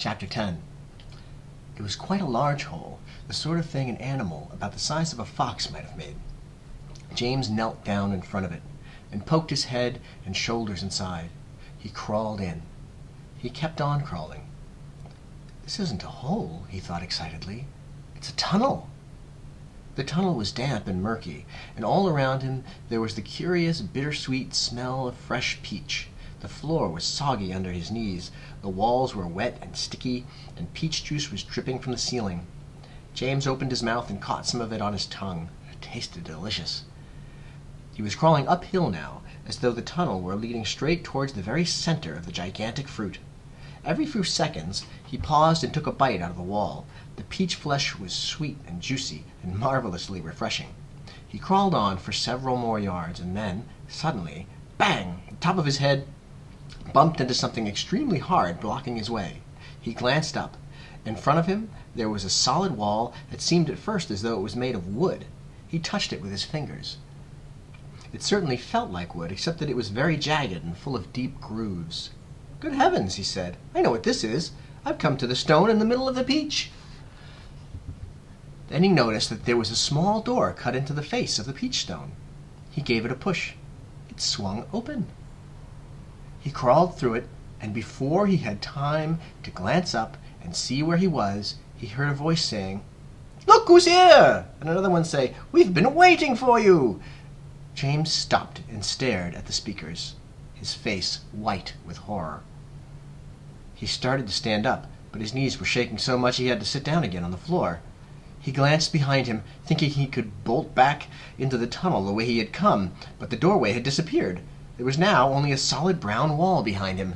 Chapter 10. It was quite a large hole, the sort of thing an animal about the size of a fox might have made. James knelt down in front of it and poked his head and shoulders inside. He crawled in. He kept on crawling. This isn't a hole, he thought excitedly. It's a tunnel. The tunnel was damp and murky, and all around him there was the curious, bittersweet smell of fresh peach. The floor was soggy under his knees, the walls were wet and sticky, and peach juice was dripping from the ceiling. James opened his mouth and caught some of it on his tongue. It tasted delicious. He was crawling uphill now, as though the tunnel were leading straight towards the very center of the gigantic fruit. Every few seconds he paused and took a bite out of the wall. The peach flesh was sweet and juicy and marvelously refreshing. He crawled on for several more yards, and then, suddenly, bang! The top of his head bumped into something extremely hard, blocking his way. He glanced up. In front of him there was a solid wall that seemed at first as though it was made of wood. He touched it with his fingers. It certainly felt like wood, except that it was very jagged and full of deep grooves. "Good heavens," he said. "I know what this is. I've come to the stone in the middle of the peach." Then he noticed that there was a small door cut into the face of the peach stone. He gave it a push. It swung open. He crawled through it, and before he had time to glance up and see where he was, he heard a voice saying, "Look who's here!" and another one say, "We've been waiting for you!" James stopped and stared at the speakers, his face white with horror. He started to stand up, but his knees were shaking so much he had to sit down again on the floor. He glanced behind him, thinking he could bolt back into the tunnel the way he had come, but the doorway had disappeared. There was now only a solid brown wall behind him.